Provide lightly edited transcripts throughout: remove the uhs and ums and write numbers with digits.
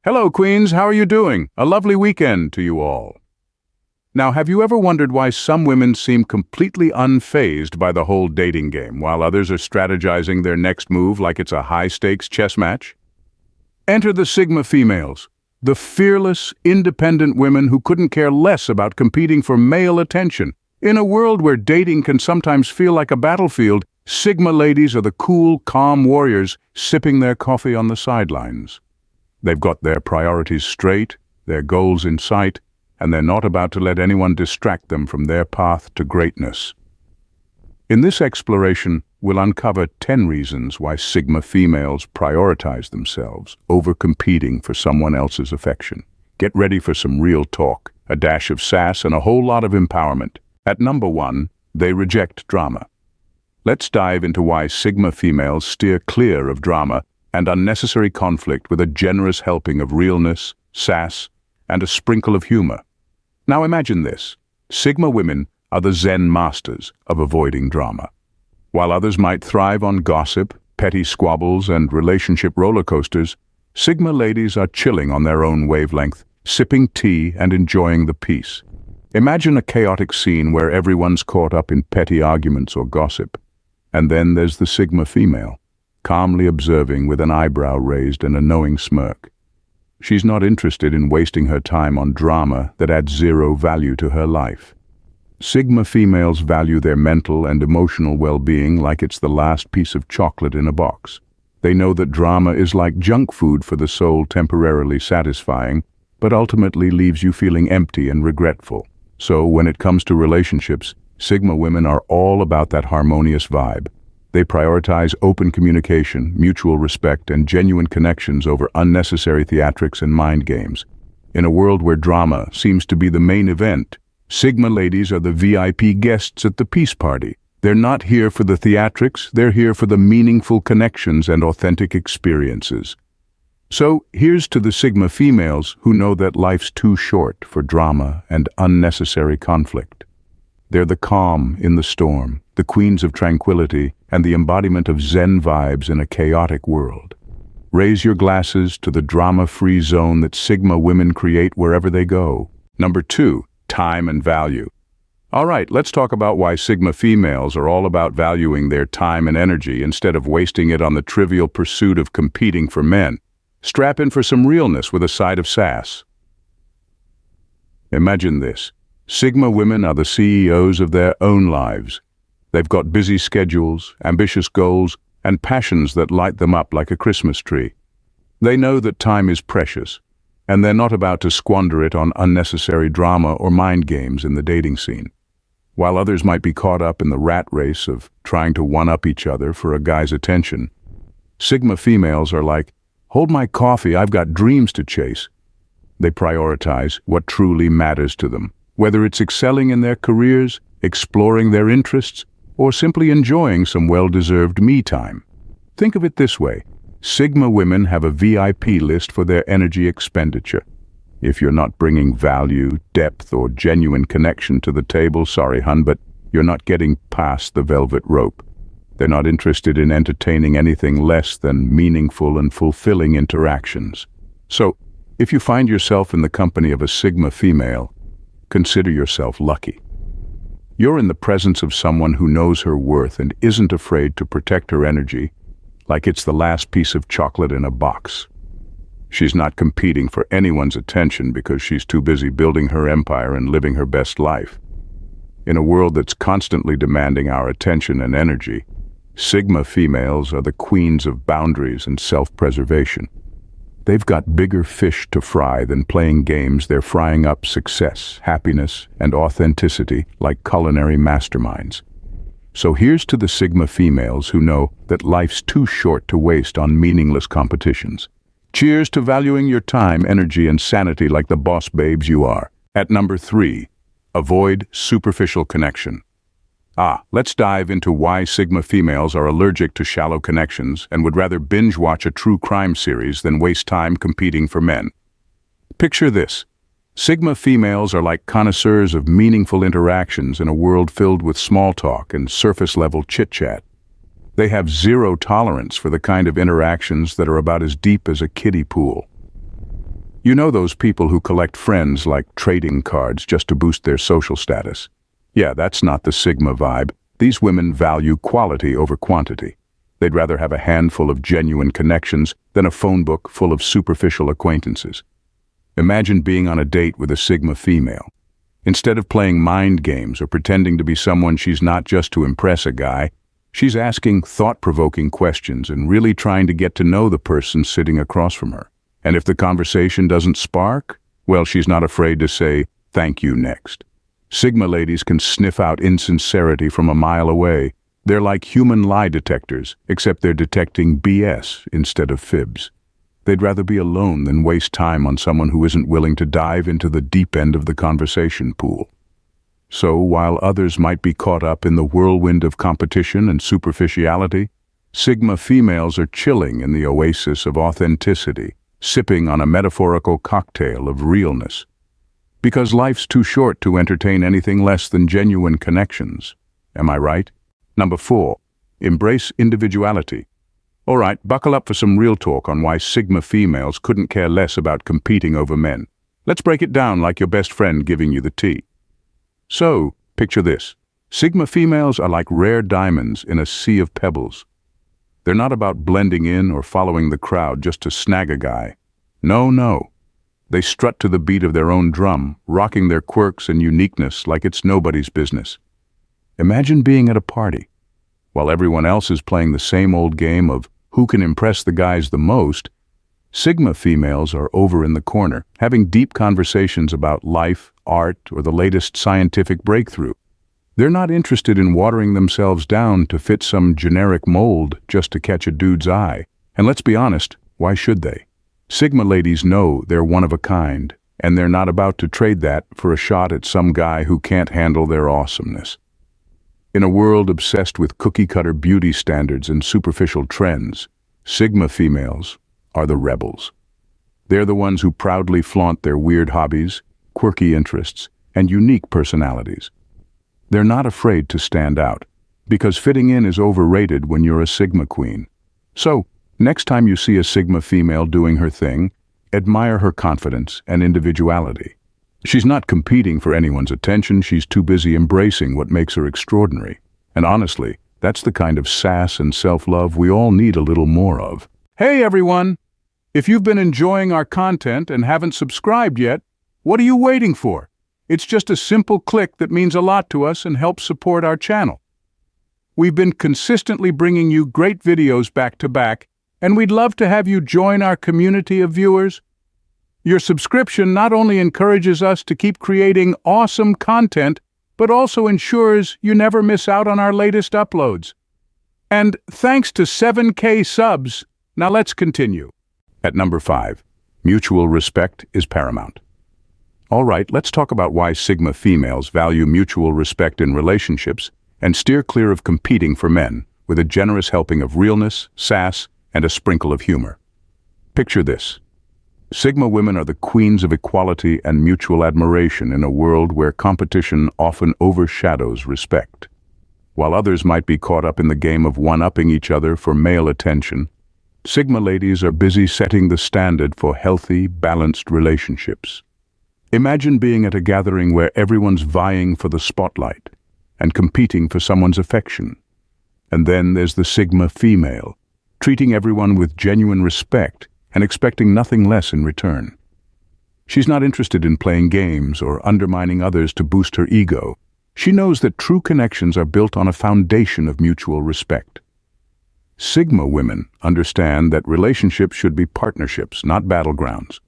Hello, Queens. How are you doing? A lovely weekend to you all. Now, have you ever wondered why some women seem completely unfazed by the whole dating game, while others are strategizing their next move like it's a high-stakes chess match? Enter the Sigma females, the fearless, independent women who couldn't care less about competing for male attention. In a world where dating can sometimes feel like a battlefield, Sigma ladies are the cool, calm warriors sipping their coffee on the sidelines. They've got their priorities straight, their goals in sight, and they're not about to let anyone distract them from their path to greatness. In this exploration, we'll uncover 10 reasons why Sigma females prioritize themselves over competing for someone else's affection. Get ready for some real talk, a dash of sass, and a whole lot of empowerment. At number 1, they reject drama. Let's dive into why Sigma females steer clear of drama and unnecessary conflict with a generous helping of realness, sass, and a sprinkle of humor. Now imagine this. Sigma women are the Zen masters of avoiding drama. While others might thrive on gossip, petty squabbles, and relationship roller coasters, Sigma ladies are chilling on their own wavelength, sipping tea and enjoying the peace. Imagine a chaotic scene where everyone's caught up in petty arguments or gossip. And then there's the Sigma female, calmly observing with an eyebrow raised and a knowing smirk. She's not interested in wasting her time on drama that adds zero value to her life. Sigma females value their mental and emotional well-being like it's the last piece of chocolate in a box. They know that drama is like junk food for the soul, temporarily satisfying, but ultimately leaves you feeling empty and regretful. So when it comes to relationships, Sigma women are all about that harmonious vibe. They prioritize open communication, mutual respect, and genuine connections over unnecessary theatrics and mind games. In a world where drama seems to be the main event, Sigma ladies are the VIP guests at the peace party. They're not here for the theatrics, they're here for the meaningful connections and authentic experiences. So here's to the Sigma females who know that life's too short for drama and unnecessary conflict. They're the calm in the storm, the queens of tranquility, and the embodiment of Zen vibes in a chaotic world. Raise your glasses to the drama-free zone that Sigma women create wherever they go. Number 2, time and value. All right, let's talk about why Sigma females are all about valuing their time and energy instead of wasting it on the trivial pursuit of competing for men. Strap in for some realness with a side of sass. Imagine this. Sigma women are the CEOs of their own lives. They've got busy schedules, ambitious goals, and passions that light them up like a Christmas tree. They know that time is precious, and they're not about to squander it on unnecessary drama or mind games in the dating scene. While others might be caught up in the rat race of trying to one-up each other for a guy's attention, Sigma females are like, "Hold my coffee, I've got dreams to chase." They prioritize what truly matters to them, whether it's excelling in their careers, exploring their interests, or simply enjoying some well-deserved me time. Think of it this way. Sigma women have a VIP list for their energy expenditure. If you're not bringing value, depth, or genuine connection to the table, sorry hun, but you're not getting past the velvet rope. They're not interested in entertaining anything less than meaningful and fulfilling interactions. So, if you find yourself in the company of a Sigma female, consider yourself lucky. You're in the presence of someone who knows her worth and isn't afraid to protect her energy like it's the last piece of chocolate in a box. She's not competing for anyone's attention because she's too busy building her empire and living her best life. In a world that's constantly demanding our attention and energy, Sigma females are the queens of boundaries and self-preservation. They've got bigger fish to fry than playing games. They're frying up success, happiness, and authenticity like culinary masterminds. So here's to the Sigma females who know that life's too short to waste on meaningless competitions. Cheers to valuing your time, energy, and sanity like the boss babes you are. At number 3, avoid superficial connection. Let's dive into why Sigma females are allergic to shallow connections and would rather binge-watch a true crime series than waste time competing for men. Picture this. Sigma females are like connoisseurs of meaningful interactions in a world filled with small talk and surface-level chit-chat. They have zero tolerance for the kind of interactions that are about as deep as a kiddie pool. You know those people who collect friends like trading cards just to boost their social status? Yeah, that's not the Sigma vibe. These women value quality over quantity. They'd rather have a handful of genuine connections than a phone book full of superficial acquaintances. Imagine being on a date with a Sigma female. Instead of playing mind games or pretending to be someone she's not just to impress a guy, she's asking thought-provoking questions and really trying to get to know the person sitting across from her. And if the conversation doesn't spark, well, she's not afraid to say, "Thank you, next." Sigma ladies can sniff out insincerity from a mile away. They're like human lie detectors, except they're detecting BS instead of fibs. They'd rather be alone than waste time on someone who isn't willing to dive into the deep end of the conversation pool. So, while others might be caught up in the whirlwind of competition and superficiality, Sigma females are chilling in the oasis of authenticity, sipping on a metaphorical cocktail of realness. Because life's too short to entertain anything less than genuine connections. Am I right? Number 4. Embrace individuality. All right, buckle up for some real talk on why Sigma females couldn't care less about competing over men. Let's break it down like your best friend giving you the tea. So, picture this. Sigma females are like rare diamonds in a sea of pebbles. They're not about blending in or following the crowd just to snag a guy. No. They strut to the beat of their own drum, rocking their quirks and uniqueness like it's nobody's business. Imagine being at a party. While everyone else is playing the same old game of who can impress the guys the most, Sigma females are over in the corner, having deep conversations about life, art, or the latest scientific breakthrough. They're not interested in watering themselves down to fit some generic mold just to catch a dude's eye. And let's be honest, why should they? Sigma ladies know they're one of a kind, and they're not about to trade that for a shot at some guy who can't handle their awesomeness. In a world obsessed with cookie-cutter beauty standards and superficial trends, Sigma females are the rebels. They're the ones who proudly flaunt their weird hobbies, quirky interests, and unique personalities. They're not afraid to stand out, because fitting in is overrated when you're a Sigma queen. So, next time you see a Sigma female doing her thing, admire her confidence and individuality. She's not competing for anyone's attention, she's too busy embracing what makes her extraordinary. And honestly, that's the kind of sass and self-love we all need a little more of. Hey everyone! If you've been enjoying our content and haven't subscribed yet, what are you waiting for? It's just a simple click that means a lot to us and helps support our channel. We've been consistently bringing you great videos back to back, and we'd love to have you join our community of viewers. Your subscription not only encourages us to keep creating awesome content, but also ensures you never miss out on our latest uploads. And thanks to 7K subs, now let's continue. At number 5, mutual respect is paramount. All right, let's talk about why Sigma females value mutual respect in relationships and steer clear of competing for men with a generous helping of realness, sass, and a sprinkle of humor. Picture this. Sigma women are the queens of equality and mutual admiration in a world where competition often overshadows respect. While others might be caught up in the game of one-upping each other for male attention, Sigma ladies are busy setting the standard for healthy, balanced relationships. Imagine being at a gathering where everyone's vying for the spotlight and competing for someone's affection. And then there's the Sigma female, treating everyone with genuine respect and expecting nothing less in return. She's not interested in playing games or undermining others to boost her ego. She knows that true connections are built on a foundation of mutual respect. Sigma women understand that relationships should be partnerships, not battlegrounds.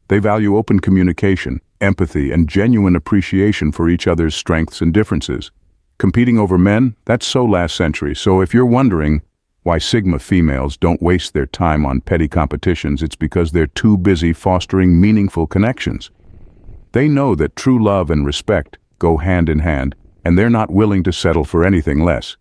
They value open communication, empathy, and genuine appreciation for each other's strengths and differences. Competing over men, that's so last century, so if you're wondering why Sigma females don't waste their time on petty competitions, it's because they're too busy fostering meaningful connections. They know that true love and respect go hand in hand, and they're not willing to settle for anything less.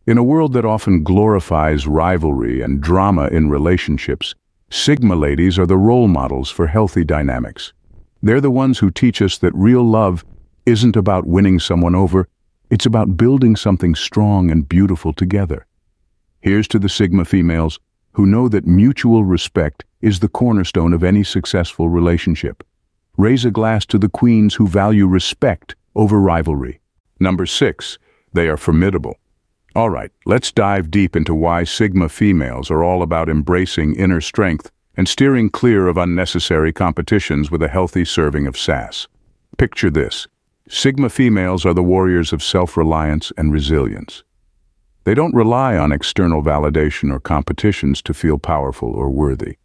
In a world that often glorifies rivalry and drama in relationships, Sigma ladies are the role models for healthy dynamics. They're the ones who teach us that real love isn't about winning someone over, it's about building something strong and beautiful together. Here's to the Sigma females who know that mutual respect is the cornerstone of any successful relationship. Raise a glass to the queens who value respect over rivalry. Number 6, they are formidable. All right, let's dive deep into why Sigma females are all about embracing inner strength and steering clear of unnecessary competitions with a healthy serving of sass. Picture this. Sigma females are the warriors of self-reliance and resilience. They don't rely on external validation or competitions to feel powerful or worthy.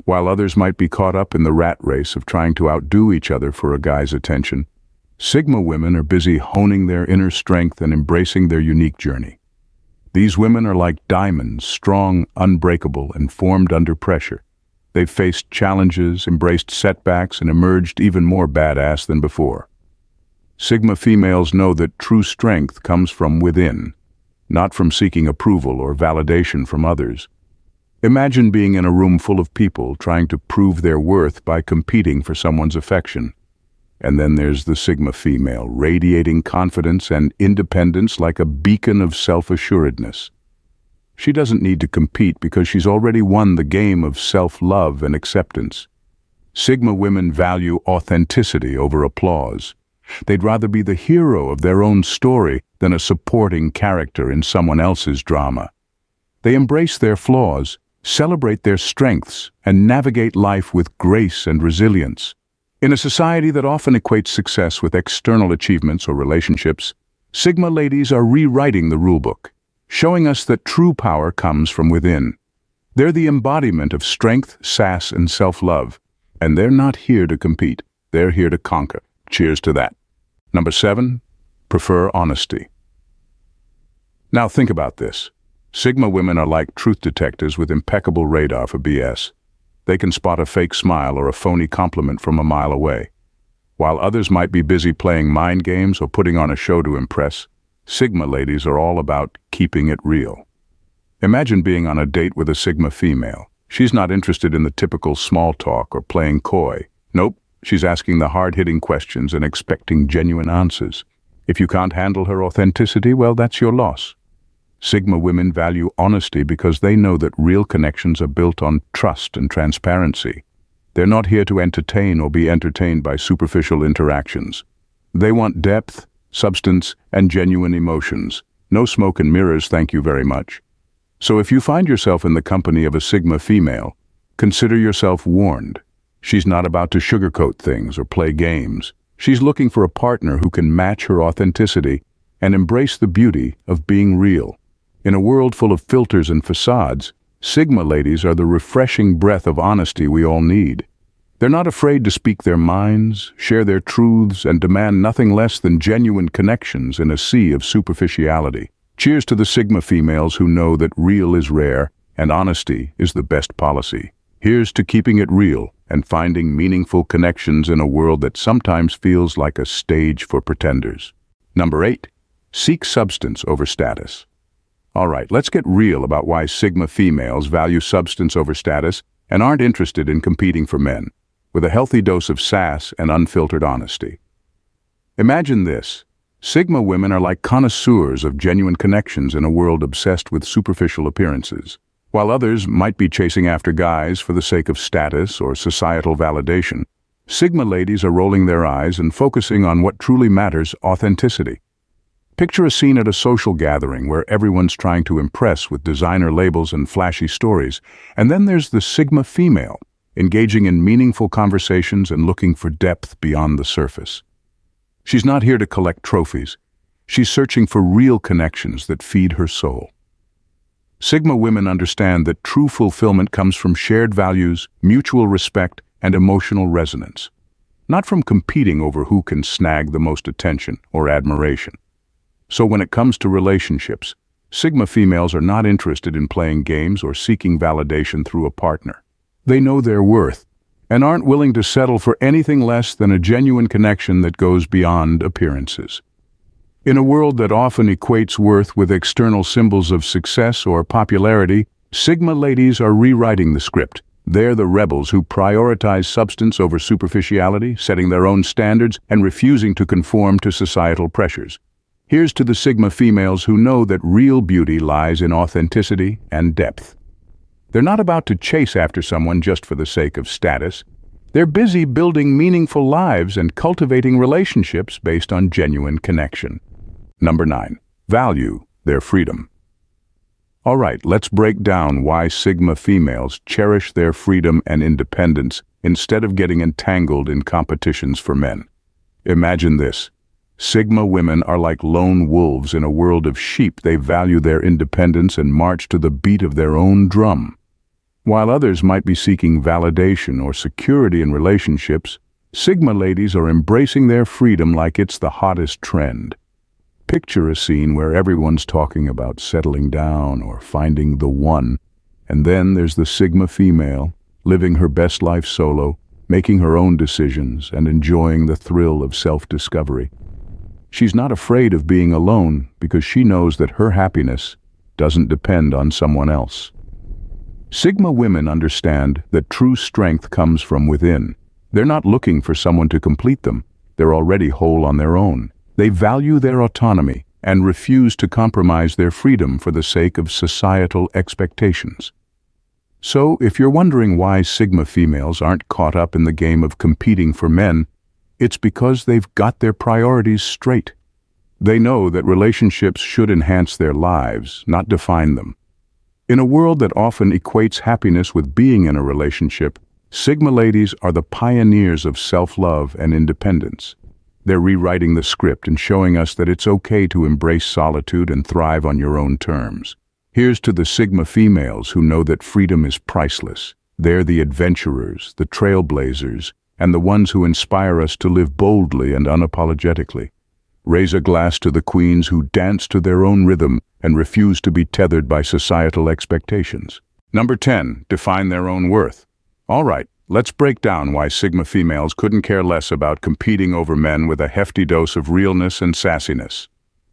While others might be caught up in the rat race of trying to outdo each other for a guy's attention, Sigma women are busy honing their inner strength and embracing their unique journey. These women are like diamonds, strong, unbreakable, and formed under pressure. They've faced challenges, embraced setbacks, and emerged even more badass than before. Sigma females know that true strength comes from within, not from seeking approval or validation from others. Imagine being in a room full of people trying to prove their worth by competing for someone's affection. And then there's the Sigma female, radiating confidence and independence like a beacon of self-assuredness. She doesn't need to compete because she's already won the game of self-love and acceptance. Sigma women value authenticity over applause. They'd rather be the hero of their own story than a supporting character in someone else's drama. They embrace their flaws, celebrate their strengths, and navigate life with grace and resilience. In a society that often equates success with external achievements or relationships, Sigma ladies are rewriting the rulebook, showing us that true power comes from within. They're the embodiment of strength, sass, and self-love, and they're not here to compete. They're here to conquer. Cheers to that. Number 7, prefer honesty. Now think about this. Sigma women are like truth detectives with impeccable radar for BS. They can spot a fake smile or a phony compliment from a mile away. While others might be busy playing mind games or putting on a show to impress, Sigma ladies are all about keeping it real. Imagine being on a date with a Sigma female. She's not interested in the typical small talk or playing coy. Nope. She's asking the hard-hitting questions and expecting genuine answers. If you can't handle her authenticity, well, that's your loss. Sigma women value honesty because they know that real connections are built on trust and transparency. They're not here to entertain or be entertained by superficial interactions. They want depth, substance, and genuine emotions. No smoke and mirrors, thank you very much. So if you find yourself in the company of a Sigma female, consider yourself warned. She's not about to sugarcoat things or play games. She's looking for a partner who can match her authenticity and embrace the beauty of being real. In a world full of filters and facades, Sigma ladies are the refreshing breath of honesty we all need. They're not afraid to speak their minds, share their truths, and demand nothing less than genuine connections in a sea of superficiality. Cheers to the Sigma females who know that real is rare and honesty is the best policy. Here's to keeping it real and finding meaningful connections in a world that sometimes feels like a stage for pretenders. Number 8, seek substance over status. All right, let's get real about why Sigma females value substance over status and aren't interested in competing for men, with a healthy dose of sass and unfiltered honesty. Imagine this. Sigma women are like connoisseurs of genuine connections in a world obsessed with superficial appearances. While others might be chasing after guys for the sake of status or societal validation, Sigma ladies are rolling their eyes and focusing on what truly matters: authenticity. Picture a scene at a social gathering where everyone's trying to impress with designer labels and flashy stories, and then there's the Sigma female, engaging in meaningful conversations and looking for depth beyond the surface. She's not here to collect trophies. She's searching for real connections that feed her soul. Sigma women understand that true fulfillment comes from shared values, mutual respect, and emotional resonance, not from competing over who can snag the most attention or admiration. So when it comes to relationships, Sigma females are not interested in playing games or seeking validation through a partner. They know their worth and aren't willing to settle for anything less than a genuine connection that goes beyond appearances. In a world that often equates worth with external symbols of success or popularity, Sigma ladies are rewriting the script. They're the rebels who prioritize substance over superficiality, setting their own standards and refusing to conform to societal pressures. Here's to the Sigma females who know that real beauty lies in authenticity and depth. They're not about to chase after someone just for the sake of status. They're busy building meaningful lives and cultivating relationships based on genuine connection. Number 9. Value their freedom. All right, let's break down why Sigma females cherish their freedom and independence instead of getting entangled in competitions for men. Imagine this. Sigma women are like lone wolves in a world of sheep. They value their independence and march to the beat of their own drum. While others might be seeking validation or security in relationships, Sigma ladies are embracing their freedom like it's the hottest trend. Picture a scene where everyone's talking about settling down or finding the one, and then there's the Sigma female, living her best life solo, making her own decisions and enjoying the thrill of self-discovery. She's not afraid of being alone because she knows that her happiness doesn't depend on someone else. Sigma women understand that true strength comes from within. They're not looking for someone to complete them. They're already whole on their own. They value their autonomy and refuse to compromise their freedom for the sake of societal expectations. So, if you're wondering why Sigma females aren't caught up in the game of competing for men, it's because they've got their priorities straight. They know that relationships should enhance their lives, not define them. In a world that often equates happiness with being in a relationship, Sigma ladies are the pioneers of self-love and independence. They're rewriting the script and showing us that it's okay to embrace solitude and thrive on your own terms. Here's to the Sigma females who know that freedom is priceless. They're the adventurers, the trailblazers, and the ones who inspire us to live boldly and unapologetically. Raise a glass to the queens who dance to their own rhythm and refuse to be tethered by societal expectations. Number 10. Define their own worth. All right, let's break down why Sigma females couldn't care less about competing over men with a hefty dose of realness and sassiness.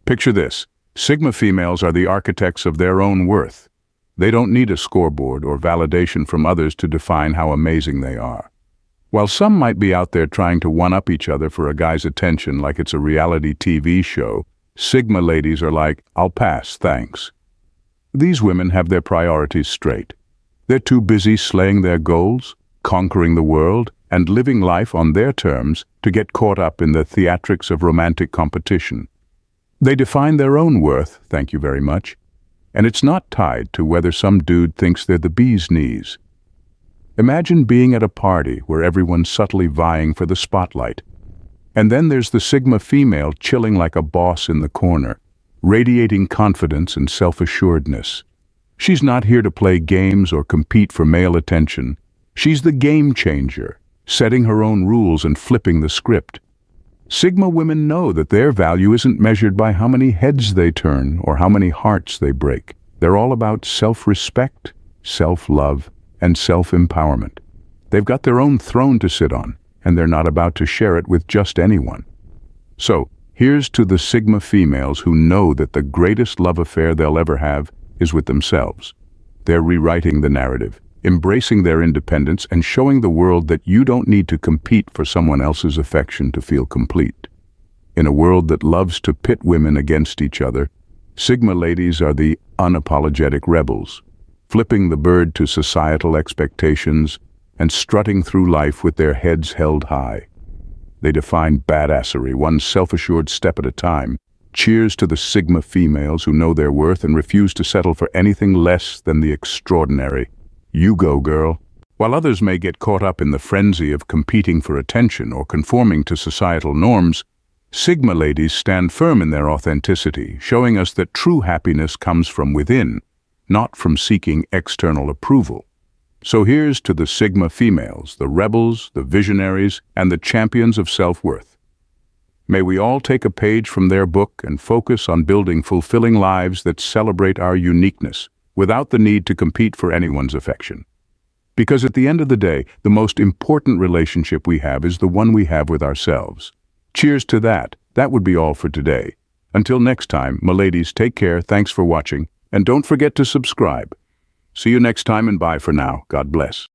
Picture this. Sigma females are the architects of their own worth. They don't need a scoreboard or validation from others to define how amazing they are. While some might be out there trying to one-up each other for a guy's attention like it's a reality TV show, Sigma ladies are like, "I'll pass, thanks." These women have their priorities straight. They're too busy slaying their goals, conquering the world, and living life on their terms to get caught up in the theatrics of romantic competition. They define their own worth, thank you very much, and it's not tied to whether some dude thinks they're the bee's knees. Imagine being at a party where everyone's subtly vying for the spotlight. And then there's the Sigma female chilling like a boss in the corner, radiating confidence and self-assuredness. She's not here to play games or compete for male attention. She's the game changer, setting her own rules and flipping the script. Sigma women know that their value isn't measured by how many heads they turn or how many hearts they break. They're all about self-respect, self-love, and self-empowerment. They've got their own throne to sit on, and they're not about to share it with just anyone. So, here's to the Sigma females who know that the greatest love affair they'll ever have is with themselves. They're rewriting the narrative, embracing their independence and showing the world that you don't need to compete for someone else's affection to feel complete. In a world that loves to pit women against each other, Sigma ladies are the unapologetic rebels, flipping the bird to societal expectations and strutting through life with their heads held high. They define badassery, one self-assured step at a time. Cheers to the Sigma females who know their worth and refuse to settle for anything less than the extraordinary. You go, girl. While others may get caught up in the frenzy of competing for attention or conforming to societal norms, Sigma ladies stand firm in their authenticity, showing us that true happiness comes from within, not from seeking external approval. So here's to the Sigma females, the rebels, the visionaries, and the champions of self-worth. May we all take a page from their book and focus on building fulfilling lives that celebrate our uniqueness, without the need to compete for anyone's affection. Because at the end of the day, the most important relationship we have is the one we have with ourselves. Cheers to that. That would be all for today. Until next time, my ladies, take care, thanks for watching, and don't forget to subscribe. See you next time and bye for now. God bless.